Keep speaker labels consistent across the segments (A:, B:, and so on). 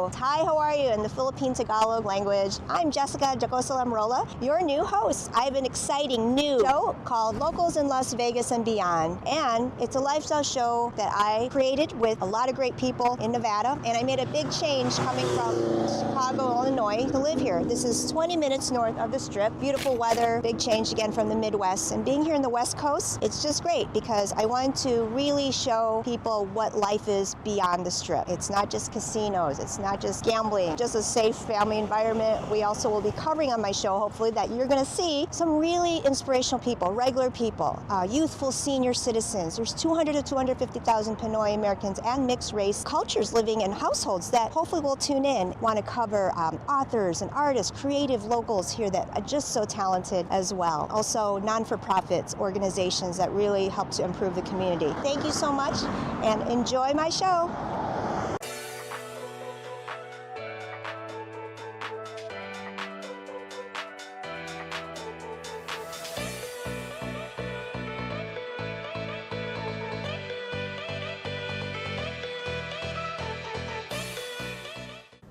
A: So, hi, how are you in the Philippine Tagalog language? I'm Jessica Jacosalamrola, your new host. I have an exciting new show called Locals in Las Vegas and Beyond. And it's a lifestyle show that I created with a lot of great people in Nevada. And I made a big change coming from Chicago, Illinois to live here. This is 20 minutes north of the Strip. Beautiful weather, big change again from the Midwest. And being here in the West Coast, it's just great because I want to really show people what life is beyond the Strip. It's not just casinos, it's not just gambling, just a safe family environment. We also will be covering on my show, hopefully, that you're going to see some really inspirational people, regular people, youthful senior citizens. There's 200 to 250,000 Pinoy Americans and mixed race cultures living in households that hopefully will tune in. Want to cover authors and artists, creative locals here that are just so talented as well. Also, non-for-profits, organizations that really help to improve the community. Thank you so much and enjoy my show.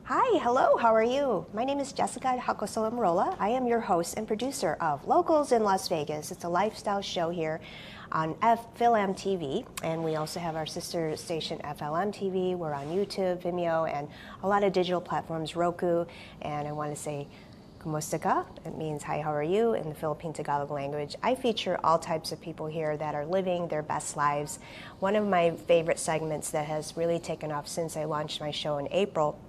A: Hi, hello, how are you? My name is Jessica Jacosalamrola. I am your host and producer of Locals in Las Vegas. It's a lifestyle show here on FLM TV, and we also have our sister station FLM TV. We're on YouTube, Vimeo, and a lot of digital platforms, Roku, and I want to say Kumusta ka? It means hi, how are you in the Philippine Tagalog language. I feature all types of people here that are living their best lives. One of my favorite segments that has really taken off since I launched my show in April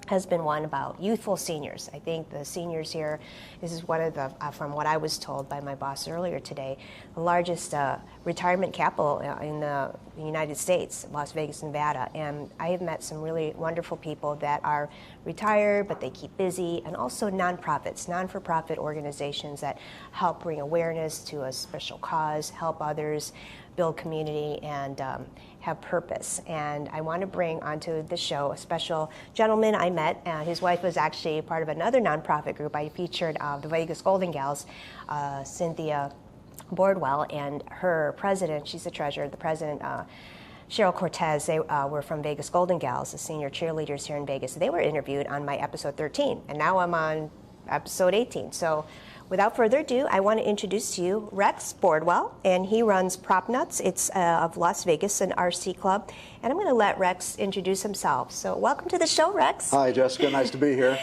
A: has been one about youthful seniors. I think the seniors here, this is one of the, from what I was told by my boss earlier today, the largest retirement capital in the United States, Las Vegas, Nevada. And I have met some really wonderful people that are retired, but they keep busy, and also nonprofits, non-for-profit organizations that help bring awareness to a special cause, help others, build community, and have purpose. And I want to bring onto the show a special gentleman I met. His wife was actually part of another nonprofit group. I featured the Vegas Golden Gals, Cynthia Boardwell, and her president, she's the treasurer, the president, Cheryl Cortez. They were from Vegas Golden Gals, the senior cheerleaders here in Vegas. They were interviewed on my episode 13, and now I'm on episode 18. So without further ado, I want to introduce to you Rex Boardwell, and he runs Prop Nuts. It's of Las Vegas, an RC club. And I'm going to let Rex introduce himself. So welcome to the show, Rex.
B: Hi, Jessica. Nice to be here.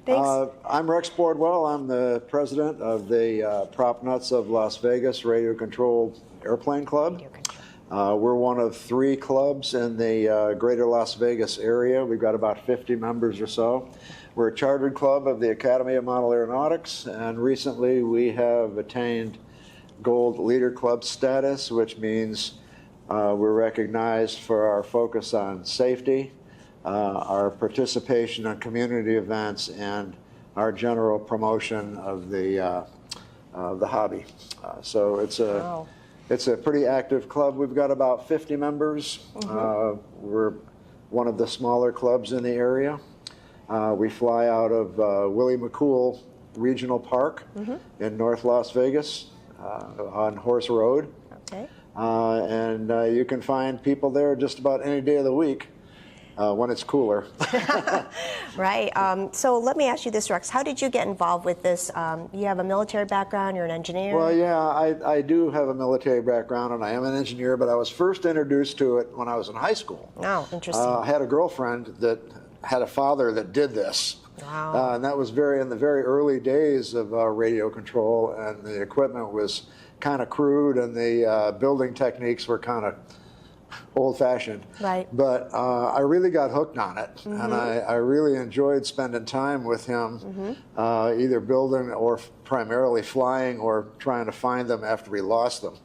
A: Thanks.
B: I'm Rex Boardwell. I'm the president of the Prop Nuts of Las Vegas Radio-Controlled Airplane Club. We're one of 3 clubs in the greater Las Vegas area. We've got about 50 members or so. We're a chartered club of the Academy of Model Aeronautics, and recently we have attained Gold Leader Club status, which means we're recognized for our focus on safety, our participation in community events, and our general promotion of the hobby. So it's a
A: Wow.
B: It's a pretty active club. We've got about 50 members. We're one of the smaller clubs in the area. We fly out of Willie McCool Regional Park in North Las Vegas on Horse Road.
A: Okay.
B: And you can find people there just about any day of the week when it's cooler.
A: Right. So let me ask you this, Rex. How did you get involved with this? You have a military background. You're an engineer.
B: Well, yeah, I do have a military background, and I am an engineer, but I was first introduced to it when I was in high school.
A: Oh, interesting.
B: I had a girlfriend that had a father that did this.
A: Wow.
B: And that was in the very early days of radio control, and the equipment was kind of crude, and the building techniques were kind of old-fashioned.
A: Right.
B: But I really got hooked on it, and I really enjoyed spending time with him, either building or primarily flying or trying to find them after we lost them.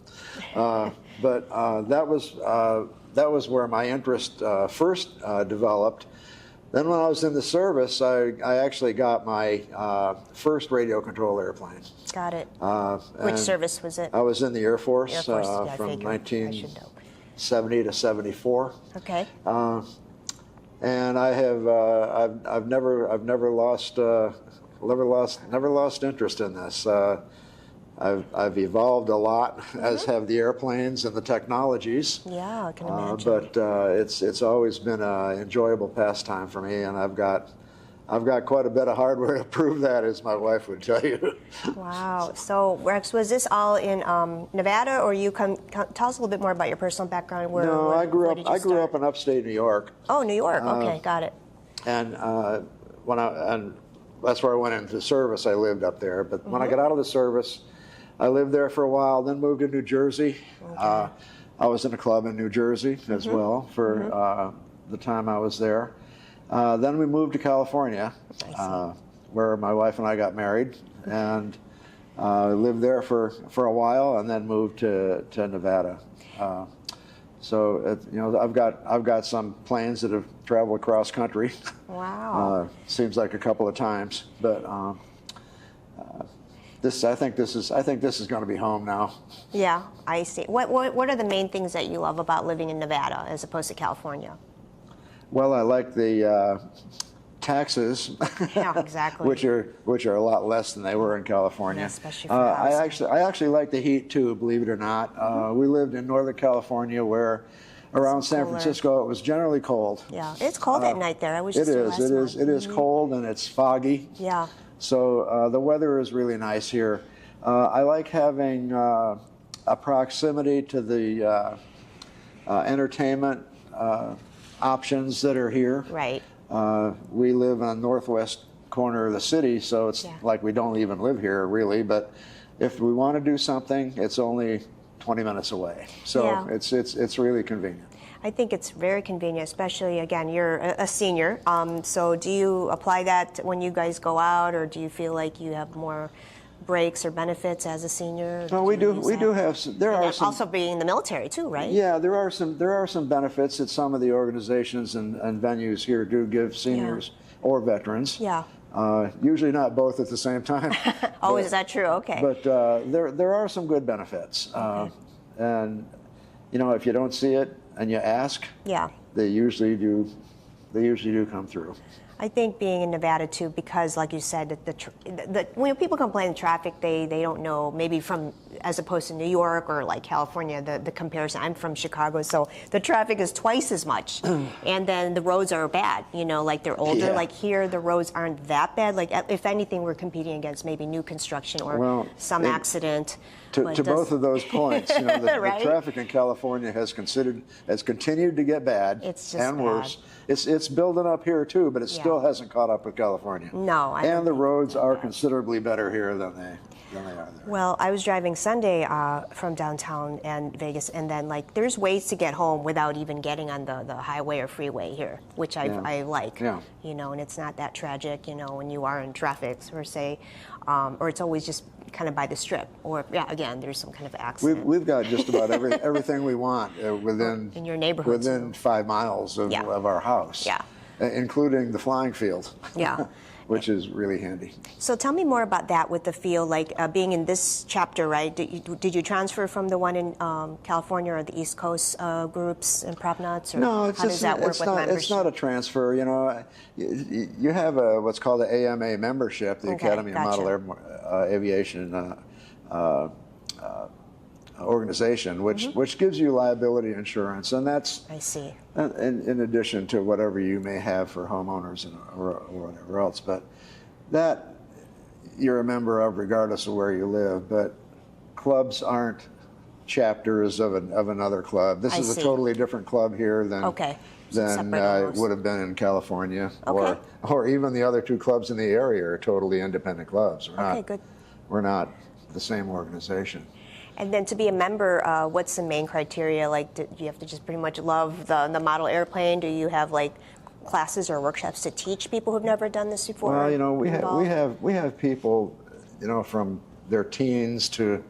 B: But that was where my interest first developed. Then when I was in the service, I actually got my first radio control airplane.
A: Got it. Which service was it?
B: I was in the Air Force,
A: Air Force. Yeah,
B: from
A: I should know.
B: 1970 to 74.
A: Okay.
B: And I have I've never lost interest in this. I've evolved a lot, as have the airplanes and the technologies.
A: Yeah, I can imagine.
B: But it's always been an enjoyable pastime for me, and I've got quite a bit of hardware to prove that, as my wife would tell you.
A: Wow. So, Rex, was this all in Nevada, or you tell us a little bit more about your personal background?
B: No, I grew
A: did
B: up.
A: you
B: I grew
A: start?
B: up in upstate New York,
A: Oh, New York. Okay, got it.
B: and and that's where I went into service. I lived up there, but when I got out of the service, I lived there for a while. Then moved to New Jersey.
A: Okay.
B: I was in a club in New Jersey as well for the time I was there. Then we moved to California, where my wife and I got married, and lived there for a while, and then moved to Nevada. So I've got some planes that have traveled across country.
A: Wow.
B: Seems like a couple of times, but I think this is going to be home now.
A: Yeah, I see. What are the main things that you love about living in Nevada as opposed to California?
B: Well, I like the taxes,
A: Yeah, exactly.
B: which are a lot less than they were in California.
A: Yeah, especially for housing.
B: I actually like the heat too, believe it or not. We lived in Northern California, where around San
A: cooler.
B: Francisco it was generally cold.
A: Yeah, it's cold at night there. I was
B: It
A: just there
B: is.
A: last
B: It is.
A: month.
B: It is cold and it's foggy.
A: Yeah.
B: So the weather is really nice here. I like having a proximity to the entertainment options that are here.
A: Right.
B: We live on the northwest corner of the city, so it's like we don't even live here really. But if we want to do something, it's only 20 minutes away. So
A: Yeah.
B: it's really convenient.
A: I think it's very convenient, especially, again, you're a senior. So do you apply that when you guys go out, or do you feel like you have more breaks or benefits as a senior?
B: No, we do. We do have some. There are some.
A: Also being in the military too, right?
B: Yeah, there are some benefits that some of the organizations and venues here do give seniors or veterans.
A: Yeah.
B: Usually not both at the same time.
A: Oh, is that true? Okay.
B: But there are some good benefits, and if you don't see it and you ask,
A: Yeah.
B: they usually do come through.
A: I think being in Nevada too, because like you said, when people complain of traffic, they don't know, maybe from, as opposed to New York or like California, the comparison. I'm from Chicago, so the traffic is twice as much. And then the roads are bad, like they're older.
B: Yeah.
A: Like here, the roads aren't that bad. Like if anything, we're competing against maybe new construction or some accident.
B: To both of those points, the
A: Right?
B: traffic in California has continued to get bad
A: It's just
B: and worse.
A: bad.
B: It's building up here too, but it still hasn't caught up with California.
A: No, I don't
B: And the
A: think
B: roads
A: it's
B: are
A: bad.
B: considerably better here than they are there.
A: Well, I was driving Sunday from downtown and Vegas, and then there's ways to get home without even getting on the highway or freeway here, which I like.
B: Yeah.
A: And it's not that tragic, when you are in traffic, or say, or it's always just kind of by the strip, or again, there's some kind of accident.
B: We've got just about everything we want within
A: in your neighborhood,
B: within 5 miles of our house.
A: Yeah.
B: Including the flying field.
A: Yeah.
B: Which is really handy.
A: So tell me more about that with the field, being in this chapter, right? Did you transfer from the one in California or the East Coast groups and prop nuts? Or
B: No,
A: how does that work with membership?
B: it's not a transfer. You have what's called the AMA membership, the Academy of Model Aviation organization, which gives you liability insurance, and that's
A: I see.
B: in addition to whatever you may have for homeowners or whatever else. But that you're a member of regardless of where you live. But clubs aren't chapters of another club. This is a totally different club here than it would have been in California, or even the other two clubs in the area are totally independent clubs. We're not the same organization.
A: And then to be a member, what's the main criteria? Do you have to just pretty much love the model airplane? Do you have classes or workshops to teach people who've never done this before?
B: Well, we have people, from their teens to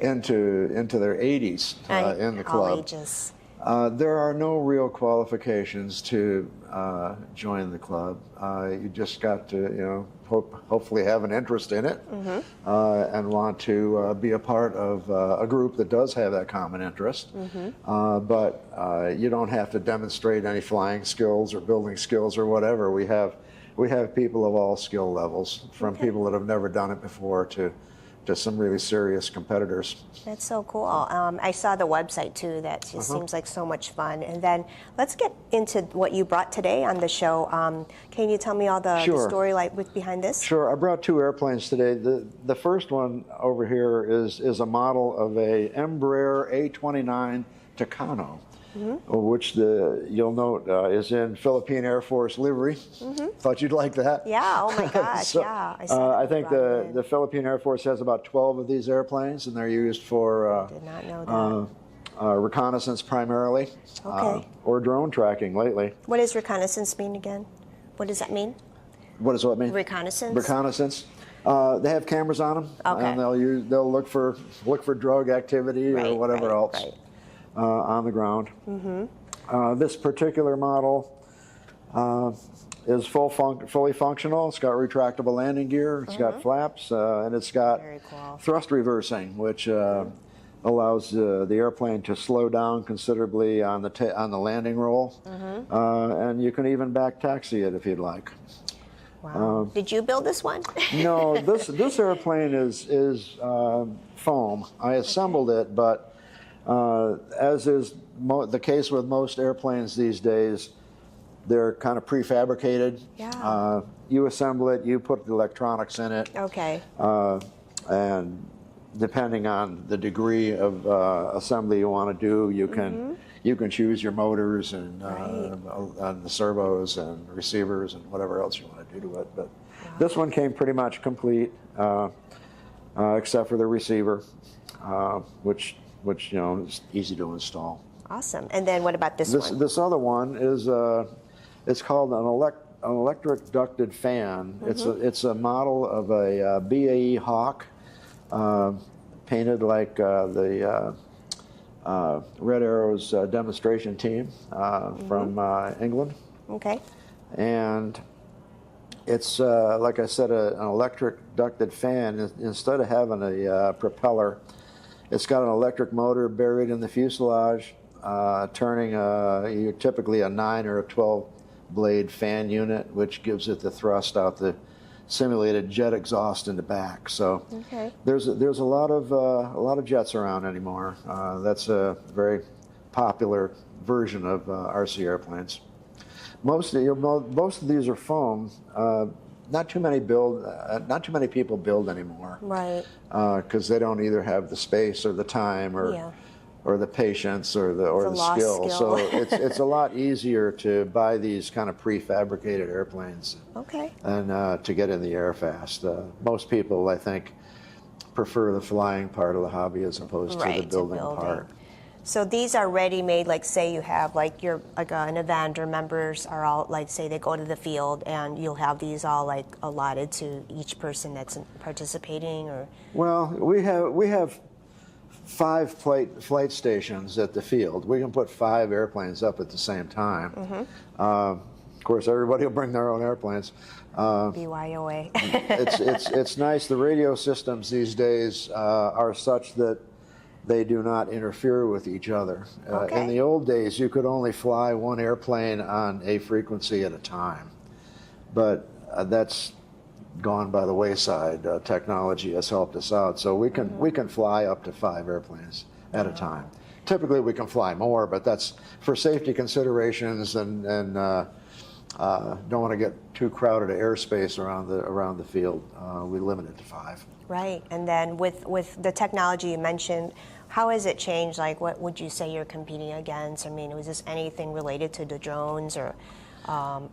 B: into their 80s in the club.
A: All ages.
B: There are no real qualifications to join the club. You just got to, hopefully have an interest in it and want to be a part of a group that does have that common interest. But you don't have to demonstrate any flying skills or building skills or whatever. We have people of all skill levels, from people that have never done it before to to some really serious competitors.
A: That's so cool. I saw the website too. That just seems like so much fun. And then let's get into what you brought today on the show. Can you tell me all the story behind this?
B: Sure. I brought two airplanes today. The first one over here is a model of a Embraer A29 Tucano, which you'll note is in Philippine Air Force livery. Thought you'd like that.
A: Yeah. Oh my gosh.
B: So,
A: yeah.
B: I think the Philippine Air Force has about 12 of these airplanes, and they're used for
A: did not know that.
B: reconnaissance primarily, or drone tracking lately.
A: What does reconnaissance mean again? What does that mean?
B: What does what mean?
A: Reconnaissance.
B: Reconnaissance. They have cameras on them, and they'll look for drug activity or whatever else on the ground. This particular model is fully functional. It's got retractable landing gear. It's got flaps, and it's got thrust reversing, which allows the airplane to slow down considerably on the landing roll, and you can even back taxi it if you'd like.
A: Wow. Did you build this one?
B: No, this airplane is foam. I assembled it, but as is the case with most airplanes these days, they're kind of prefabricated.
A: Yeah.
B: You assemble it, you put the electronics in it.
A: Okay.
B: And depending on the degree of assembly you want to do, you can choose your motors and the servos and receivers and whatever else you want to do to it. But this one came pretty much complete, except for the receiver, which is easy to install.
A: Awesome. And then what about this one?
B: This other one is it's called an electric ducted fan. It's a model of a BAE Hawk, painted like the Red Arrow's demonstration team from England.
A: Okay.
B: And it's, like I said, an electric ducted fan. Instead of having a propeller, it's got an electric motor buried in the fuselage, turning typically a 9 or a 12 blade fan unit, which gives it the thrust out the simulated jet exhaust in the back. So there's a lot of jets around anymore. That's a very popular version of RC airplanes. Most of these are foam. Not too many people build anymore.
A: Right.
B: Because they don't either have the space or the time or the patience or the skill. So it's a lot easier to buy these kind of prefabricated airplanes. And to get in the air fast. Most people, I think, prefer the flying part of the hobby as opposed to the building part.
A: So these are ready-made, like say you have like your an Evander members are all like say they go to the field and you'll have these all like allotted to each person that's participating, or? Well,
B: we have 5 flight stations at the field. We can put 5 airplanes up at the same time. Of course, everybody will bring their own airplanes.
A: BYOA.
B: It's nice. The radio systems these days are such that they do not interfere with each other. In the old days, you could only fly one airplane on a frequency at a time, but that's gone by the wayside. Technology has helped us out, so we can fly up to 5 airplanes at a time. Typically, we can fly more, but that's for safety considerations and don't want to get too crowded airspace around the field. We limit it to 5.
A: Right, and then with the technology you mentioned, how has it changed? Like, what would you say you're competing against? I mean, was this anything related to the drones or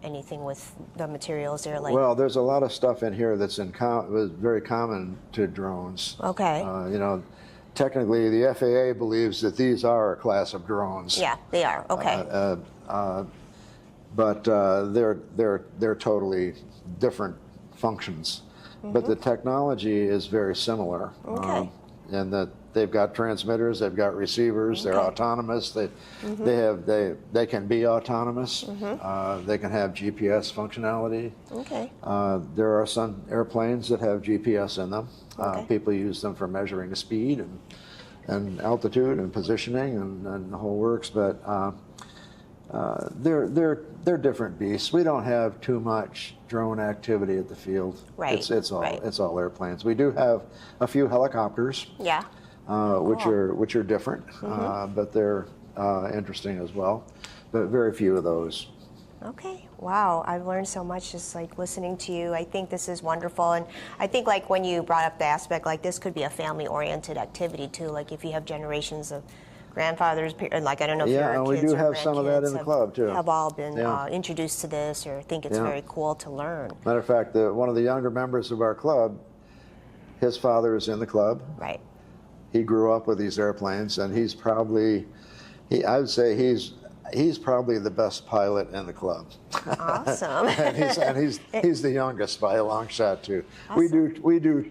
A: anything with the materials there? Like,
B: well, there's a lot of stuff in here that's very common to drones.
A: Okay.
B: Technically, the FAA believes that these are a class of drones.
A: Yeah, they are. Okay.
B: But they're totally different functions. But the technology is very similar.
A: Okay.
B: And that they've got transmitters, they've got receivers, they're autonomous. They can be autonomous. They can have GPS functionality.
A: Okay.
B: There are some airplanes that have GPS in them. People use them for measuring the speed and altitude and positioning and the whole works. But they're different beasts. We don't have too much drone activity at the field.
A: Right.
B: It's all
A: right.
B: it's all airplanes. We do have a few helicopters.
A: Yeah.
B: Which are different, but they're interesting as well. But very few of those.
A: Okay. Wow. I've learned so much just like listening to you. I think this is wonderful. And I think like when you brought up the aspect, like this could be a family-oriented activity too. Like if you have generations of grandfathers, like I don't know if
B: Yeah,
A: your
B: and we
A: kids
B: do
A: or
B: have some of that in the club too.
A: Have all been
B: Yeah.
A: introduced to this or think it's
B: Yeah.
A: very cool to learn.
B: Matter of fact, one of the younger members of our club, his father is in the club.
A: Right.
B: He grew up with these airplanes, and he's probably, I would say he's probably the best pilot in the club.
A: Awesome.
B: and he's the youngest by a long shot too.
A: Awesome.
B: We do,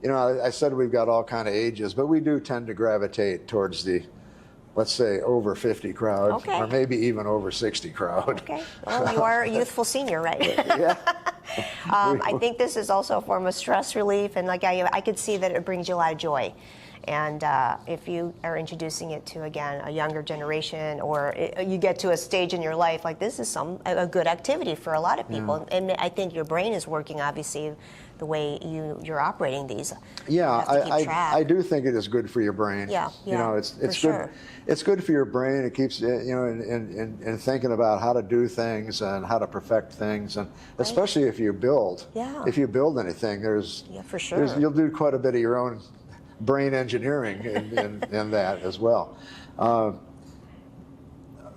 B: you know, I said we've got all kind of ages, but we do tend to gravitate towards the, let's say, over 50 crowd,
A: Okay.
B: or maybe even over 60 crowd.
A: Okay. Well, you are a youthful senior, right?
B: Yeah.
A: I think this is also a form of stress relief, and like I could see that it brings you a lot of joy. And if you are introducing it to, again, a younger generation, or you get to a stage in your life, like this is a good activity for a lot of people.
B: Yeah.
A: And I think your brain is working, obviously, the way you're operating these.
B: Yeah,
A: You have to keep track.
B: I do think it is good for your brain.
A: Yeah,
B: You know, it's
A: for
B: good.
A: sure.
B: It's good for your brain. It keeps you know in thinking about how to do things and how to perfect things, and especially if you build.
A: Yeah.
B: If you build anything,
A: Yeah, for sure.
B: you'll do quite a bit of your own brain engineering in that as well.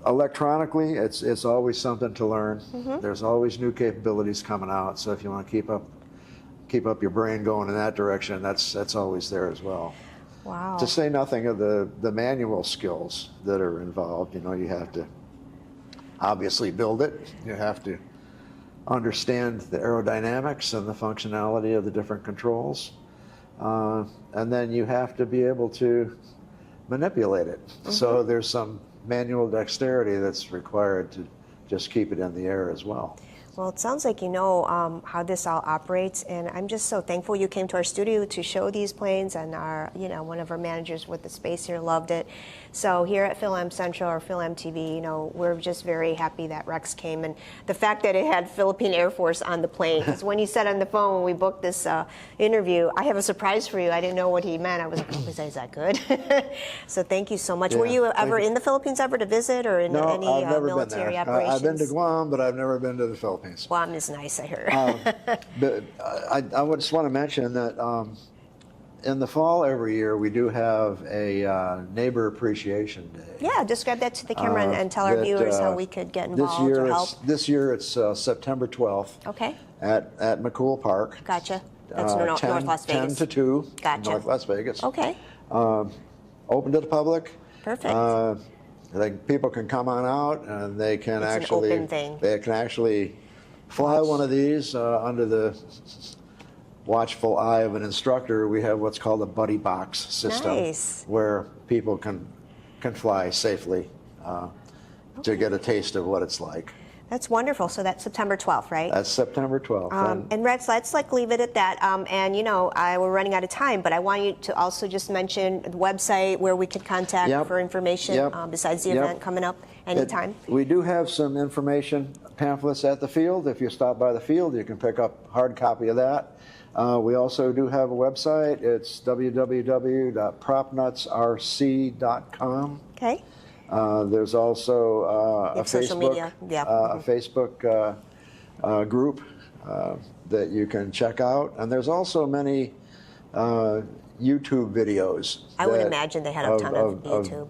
B: Electronically, it's always something to learn. There's always new capabilities coming out. So if you want to keep up your brain going in that direction, that's always there as well.
A: Wow.
B: To say nothing of the manual skills that are involved. You know, you have to obviously build it. You have to understand the aerodynamics and the functionality of the different controls. And then you have to be able to manipulate it. So there's some manual dexterity that's required to just keep it in the air as well.
A: Well, it sounds like you know how this all operates, and I'm just so thankful you came to our studio to show these planes, and one of our managers with the space here loved it. So here at Phil-Am Central or Phil-Am TV, you know, we're just very happy that Rex came, and the fact that it had Philippine Air Force on the plane, because when he said on the phone when we booked this interview, I have a surprise for you. I didn't know what he meant. I was like, oh, is that good? So thank you so much.
B: Yeah,
A: Were you ever
B: you.
A: in the Philippines ever to visit, or in
B: No,
A: any
B: I've never
A: military
B: been there.
A: operations?
B: I've been to Guam, but I've never been to the Philippines.
A: Guam is nice, I heard.
B: But I would just want to mention that in the fall every year we do have a Neighbor Appreciation Day.
A: Yeah, describe that to the camera and tell our viewers how we could get involved or help.
B: This year it's September 12th
A: Okay,
B: at McCool Park.
A: gotcha. That's
B: 10,
A: North Las Vegas.
B: 10 to 2
A: Gotcha.
B: North Las Vegas.
A: Okay,
B: Open to the public.
A: perfect.
B: People can come on out and they can
A: It's an
B: actually
A: open thing.
B: they can actually fly one of these under the watchful eye of an instructor. We have what's called a buddy box system,
A: Nice.
B: where people can fly safely to get a taste of what it's like.
A: That's wonderful. So that's September 12th, right?
B: That's September 12th.
A: And Rex, let's leave it at that. And you know, we're running out of time, but I want you to also just mention the website where we could contact
B: Yep.
A: for information
B: Yep.
A: besides the
B: Yep.
A: event coming up anytime.
B: We do have some information pamphlets at the field. If you stop by the field, you can pick up a hard copy of that. We also do have a website. It's www.propnutsrc.com.
A: Okay.
B: There's also a
A: have social
B: Facebook,
A: media, yeah.
B: a Facebook group that you can check out, and there's also many YouTube videos.
A: I would imagine they had a ton of YouTube.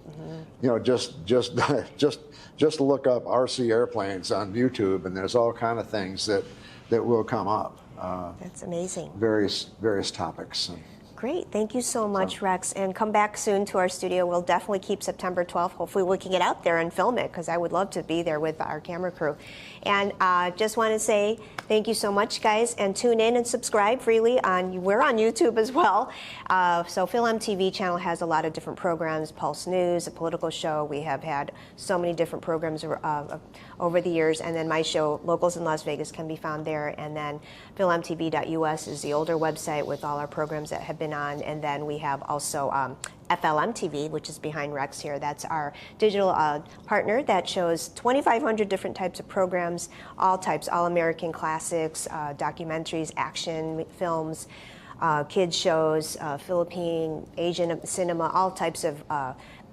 B: You know, just look up RC airplanes on YouTube, and there's all kind of things that will come up.
A: That's amazing.
B: Various topics.
A: Great. Thank you so much, Rex. And come back soon to our studio. We'll definitely keep September 12th. Hopefully we can get out there and film it, because I would love to be there with our camera crew. And just want to say thank you so much, guys. And tune in and subscribe freely. We're on YouTube as well. So Phil-Am TV channel has a lot of different programs, Pulse News, a political show. We have had so many different programs over the years. And then my show, Locals in Las Vegas, can be found there. And then PhilAmTV.us is the older website with all our programs that have been been on. And then we have also FLM TV, which is behind Rex here. That's our digital partner that shows 2,500 different types of programs, all types, all American classics, documentaries, action films, kids shows, Philippine, Asian cinema, all types of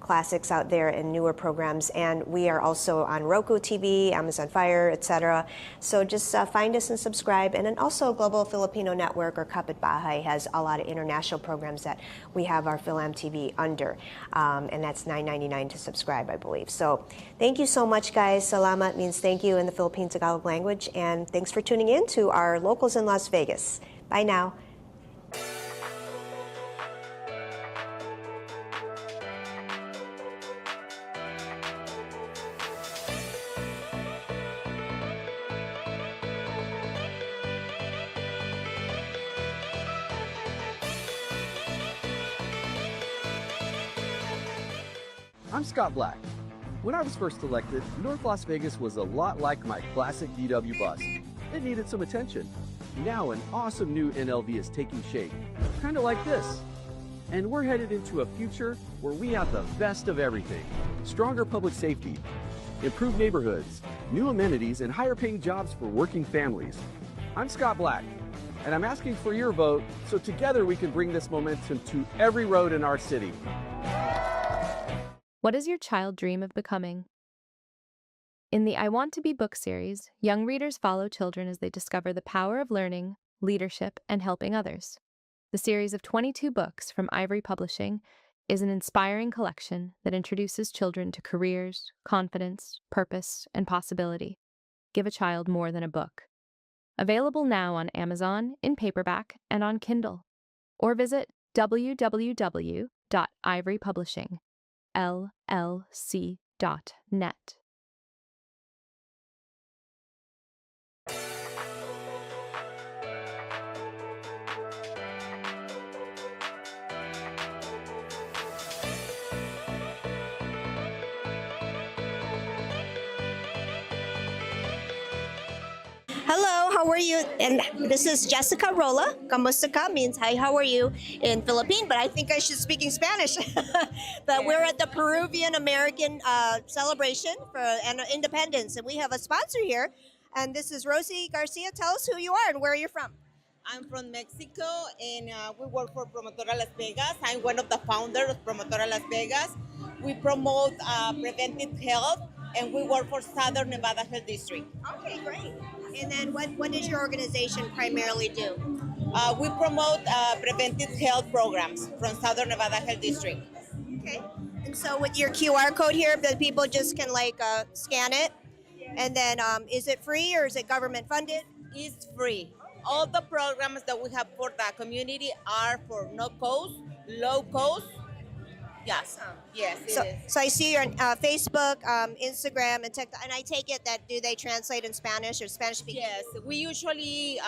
A: classics out there and newer programs. And we are also on Roku TV, Amazon Fire, etc. So just find us and subscribe. And then also Global Filipino Network, or Kapit Bahay, has a lot of international programs that we have our Philam TV under. And that's $9.99 to subscribe, I believe. So thank you so much, guys. Salamat means thank you in the Philippine Tagalog language. And thanks for tuning in to our Locals in Las Vegas. Bye now.
C: I'm Scott Black. When I was first elected, North Las Vegas was a lot like my classic DW bus. It needed some attention. Now an awesome new NLV is taking shape, kind of like this. And we're headed into a future where we have the best of everything. Stronger public safety, improved neighborhoods, new amenities, and higher paying jobs for working families. I'm Scott Black, and I'm asking for your vote so together we can bring this momentum to every road in our city.
D: What does your child dream of becoming? In the I Want to Be book series, young readers follow children as they discover the power of learning, leadership, and helping others. The series of 22 books from Ivory Publishing is an inspiring collection that introduces children to careers, confidence, purpose, and possibility. Give a child more than a book. Available now on Amazon, in paperback, and on Kindle. Or visit www.ivorypublishing.llc.net.
A: Hello, how are you? And this is Jessica Rolla. Kamusta ka means hi, how are you in Philippine, but I think I should speak in Spanish. But we're at the Peruvian American celebration for independence, and we have a sponsor here. And this is Rosie Garcia. Tell us who you are and where you're from.
E: I'm from Mexico, and we work for Promotora Las Vegas. I'm one of the founders of Promotora Las Vegas. We promote preventive health, and we work for Southern Nevada Health District.
A: Okay, great. And then what does your organization primarily do?
E: We promote preventive health programs from Southern Nevada Health District.
A: Okay. And so with your QR code here, the people just can scan it. And then is it free or is it government funded?
E: It's free. All the programs that we have for the community are for no cost, low cost. Yes, yes, it is.
A: So I see you're on Facebook, Instagram, and TikTok, and I take it that do they translate in Spanish or Spanish speaking?
E: Yes, we usually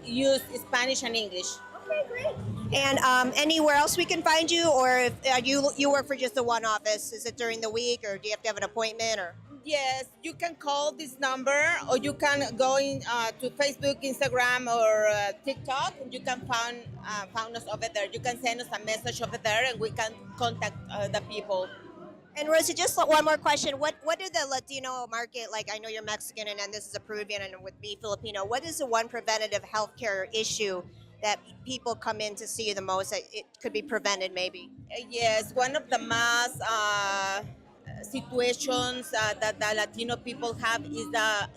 E: use Spanish and English.
A: Okay, great. And anywhere else we can find you, or if, you work for just the one office? Is it during the week, or do you have to have an appointment, or?
E: Yes, you can call this number, or you can go in to Facebook, Instagram, or TikTok. You can find us over there. You can send us a message over there, and we can contact the people.
A: And Rosie, just one more question. What do the Latino market, like I know you're Mexican and then this is a Peruvian and with me Filipino, what is the one preventative healthcare issue that people come in to see the most that it could be prevented maybe?
E: Yes, one of the mass situations that the Latino people have is the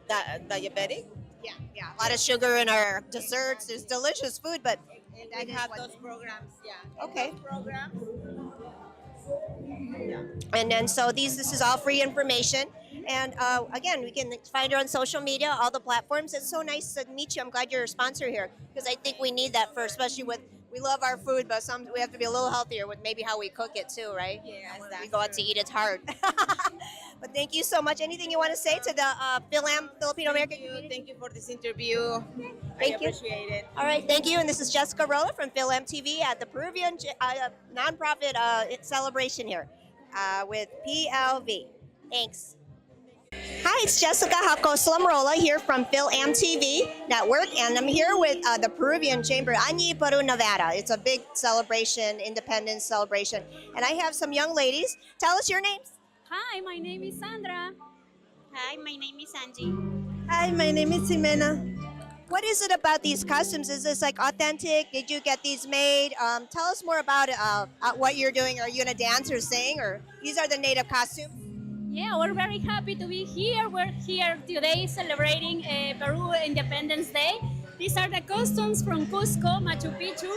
E: diabetic.
A: Yeah. A lot of sugar in our desserts. There's delicious food, but
E: And
A: that
E: we
A: is
E: have
A: what-
E: those programs, yeah.
A: Okay.
E: Those programs.
A: And then so this is all free information. And again, we can find her on social media, all the platforms. It's so nice to meet you. I'm glad you're a sponsor here because I think we need that especially with, we love our food, but we have to be a little healthier with maybe how we cook it too, right?
E: Yes,
A: When we
E: that's
A: go out to eat, it's hard. But thank you so much. Anything you want to say to the Filipino American community?
E: Thank you for this interview.
A: Thank you.
E: I appreciate it.
A: All right, thank you. And this is Jessica Rolla from Philam TV at the Peruvian nonprofit celebration here with PLV. Thanks. Hi, it's Jessica Hacosolamarola here from Phil-Am TV Network, and I'm here with the Peruvian Chamber, Añi Peru Nevada. It's a big celebration, independence celebration. And I have some young ladies. Tell us your names.
F: Hi, my name is Sandra.
G: Hi, my name is Angie.
H: Hi, my name is Ximena.
A: What is it about these costumes? Is this like authentic? Did you get these made? Tell us more about what you're doing. Are you going to dance or sing? Or these are the native costumes?
F: Yeah, we're very happy to be here. We're here today celebrating Peru Independence Day. These are the costumes from Cusco, Machu Picchu.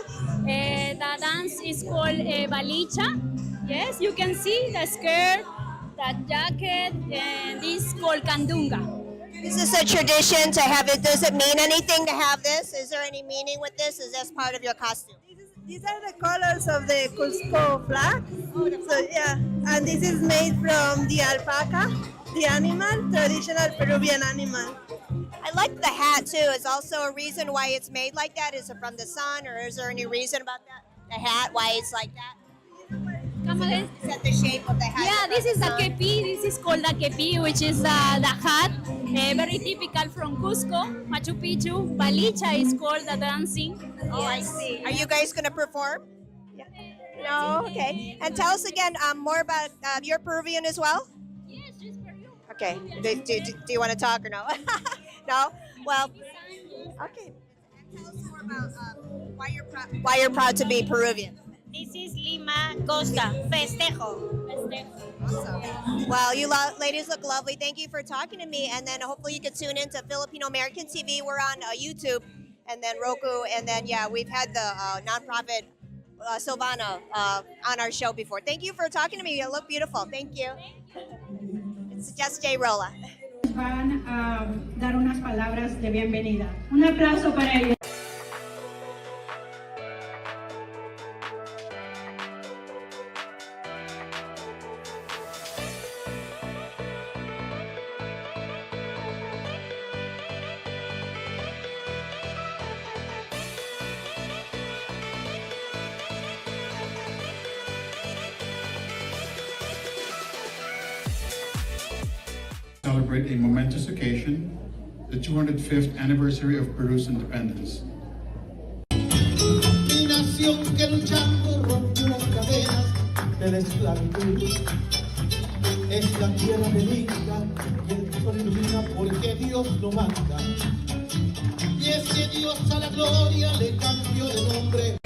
F: The dance is called Balicha. Yes, you can see the skirt, the jacket, and this is called Candunga.
A: Is this a tradition to have it? Does it mean anything to have this? Is there any meaning with this? Is this part of your costume?
H: These are the colors of the Cusco flag. So yeah, and this is made from the alpaca, the animal, traditional Peruvian animal.
A: I like the hat too. Is also a reason why it's made like that? Is it from the sun, or is there any reason about that? The hat, why it's like that?
F: Come again?
A: Is that the shape of the hat?
F: Yeah, this is the kepi. This is called the kepi, which is the hat, very typical from Cusco, Machu Picchu. Balicha is called the dancing.
A: Oh, I see. Are you guys going to perform? No? Okay. And tell us again more about your Peruvian as well?
F: Yes, just for you.
A: Okay. Do you want to talk or no? No? Well, okay. And tell us more about why you're proud to be Peruvian.
G: This is Lima Costa, festejo.
A: Awesome. Well, you ladies look lovely. Thank you for talking to me. And then hopefully you can tune into Filipino American TV. We're on YouTube and then Roku. And then, yeah, we've had the nonprofit Silvana on our show before. Thank you for talking to me. You look beautiful. Thank you. It's Jess J. Rolla.
I: Van a dar unas palabras de bienvenida. Un aplauso para ellos.
J: Celebrate a momentous occasion, the 205th anniversary of Peru's independence.
K: Mi nación que luchando rompió las cadenas de la esclavitud. Es la tierra bendita y el sol ilumina porque Dios lo manda. Y es que Dios a la gloria le cambió de nombre